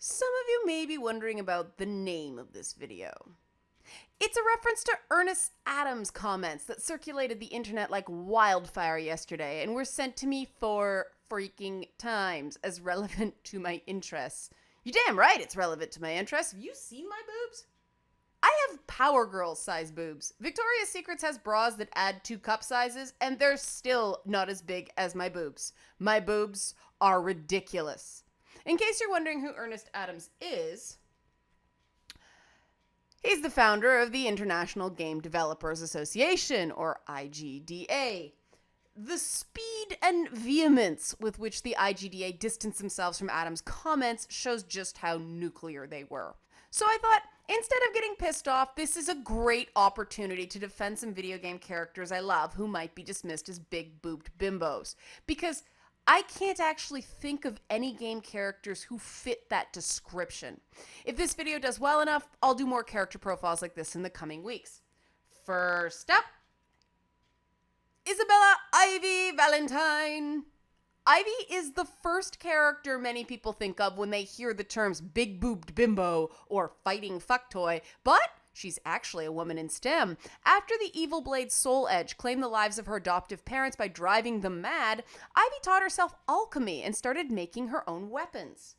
Some of you may be wondering about the name of this video. It's a reference to Ernest Adams' comments that circulated the internet like wildfire yesterday and were sent to me for freaking times as relevant to my interests. You damn right it's relevant to my interests. Have you seen my boobs? I have Power Girl size boobs. Victoria's Secrets has bras that add 2 cup sizes, and they're still not as big as my boobs. My boobs are ridiculous. In case you're wondering who Ernest Adams is, he's the founder of the International Game Developers Association, or IGDA. The speed and vehemence with which the IGDA distanced themselves from Adams' comments shows just how nuclear they were. So I thought, instead of getting pissed off, this is a great opportunity to defend some video game characters I love who might be dismissed as big-boobed bimbos. Because I can't actually think of any game characters who fit that description. If this video does well enough, I'll do more character profiles like this in the coming weeks. First up, Isabella Valentine. Ivy is the first character many people think of when they hear the terms big-boobed bimbo or fighting fucktoy, but she's actually a woman in STEM. After the evil blade Soul Edge claimed the lives of her adoptive parents by driving them mad, Ivy taught herself alchemy and started making her own weapons.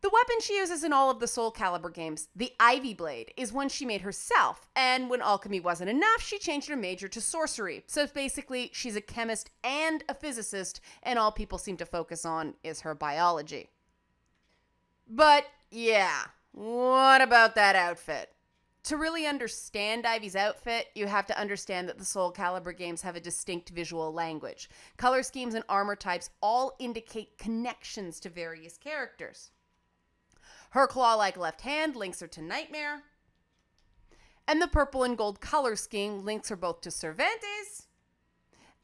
The weapon she uses in all of the Soul Calibur games, the Ivy Blade, is one she made herself, and when alchemy wasn't enough, she changed her major to sorcery. So basically, she's a chemist and a physicist, and all people seem to focus on is her biology. But yeah, what about that outfit? To really understand Ivy's outfit, you have to understand that the Soul Calibur games have a distinct visual language. Color schemes and armor types all indicate connections to various characters. Her claw-like left hand links her to Nightmare, and the purple and gold color scheme links her both to Cervantes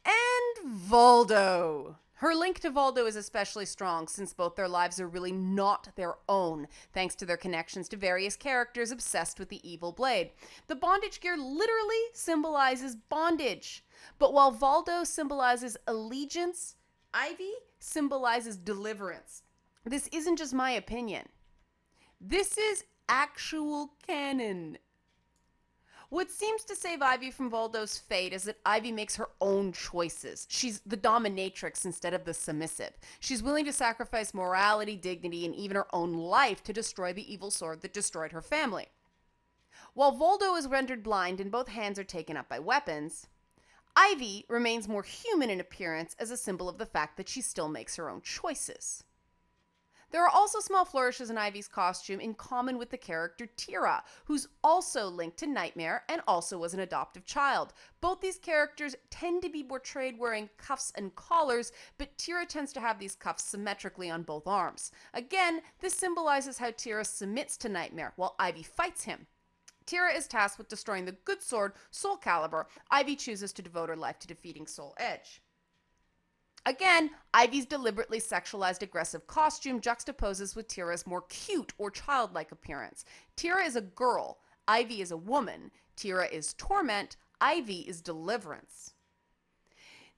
and Voldo. Her link to Voldo is especially strong since both their lives are really not their own, thanks to their connections to various characters obsessed with the evil blade. The bondage gear literally symbolizes bondage, but while Voldo symbolizes allegiance, Ivy symbolizes deliverance. This isn't just my opinion. This is actual canon. What seems to save Ivy from Voldo's fate is that Ivy makes her own choices. She's the dominatrix instead of the submissive. She's willing to sacrifice morality, dignity, and even her own life to destroy the evil sword that destroyed her family. While Voldo is rendered blind and both hands are taken up by weapons, Ivy remains more human in appearance as a symbol of the fact that she still makes her own choices. There are also small flourishes in Ivy's costume in common with the character Tira, who's also linked to Nightmare and also was an adoptive child. Both these characters tend to be portrayed wearing cuffs and collars, but Tira tends to have these cuffs symmetrically on both arms. Again, this symbolizes how Tira submits to Nightmare while Ivy fights him. Tira is tasked with destroying the good sword, Soul Calibur. Ivy chooses to devote her life to defeating Soul Edge. Again, Ivy's deliberately sexualized aggressive costume juxtaposes with Tira's more cute or childlike appearance. Tira is a girl, Ivy is a woman. Tira is torment, Ivy is deliverance.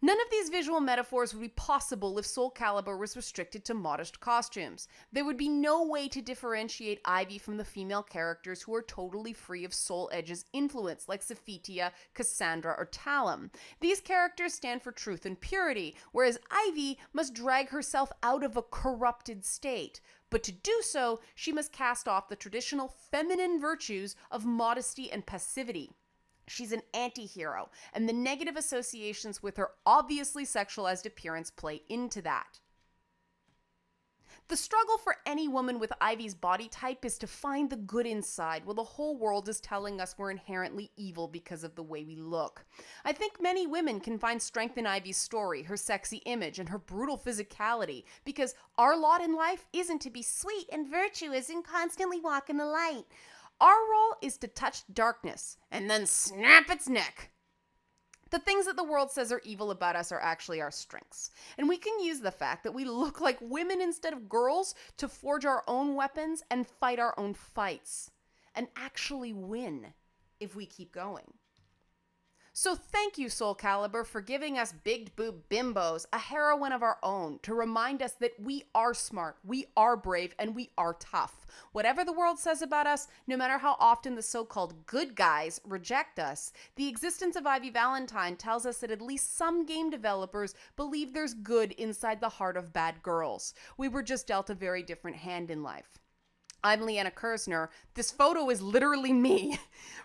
None of these visual metaphors would be possible if Soul Calibur was restricted to modest costumes. There would be no way to differentiate Ivy from the female characters who are totally free of Soul Edge's influence, like Sophitia, Cassandra, or Talum. These characters stand for truth and purity, whereas Ivy must drag herself out of a corrupted state. But to do so, she must cast off the traditional feminine virtues of modesty and passivity. She's an anti-hero, and the negative associations with her obviously sexualized appearance play into that. The struggle for any woman with Ivy's body type is to find the good inside, while the whole world is telling us we're inherently evil because of the way we look. I think many women can find strength in Ivy's story, her sexy image, and her brutal physicality, because our lot in life isn't to be sweet and virtuous and constantly walk in the light. Our role is to touch darkness and then snap its neck. The things that the world says are evil about us are actually our strengths. And we can use the fact that we look like women instead of girls to forge our own weapons and fight our own fights. And actually win if we keep going. So thank you, Soul Calibur, for giving us Big Boob Bimbos, a heroine of our own, to remind us that we are smart, we are brave, and we are tough. Whatever the world says about us, no matter how often the so-called good guys reject us, the existence of Ivy Valentine tells us that at least some game developers believe there's good inside the heart of bad girls. We were just dealt a very different hand in life. I'm Liana Kersner. This photo is literally me,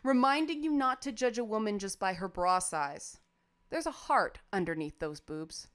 reminding you not to judge a woman just by her bra size. There's a heart underneath those boobs.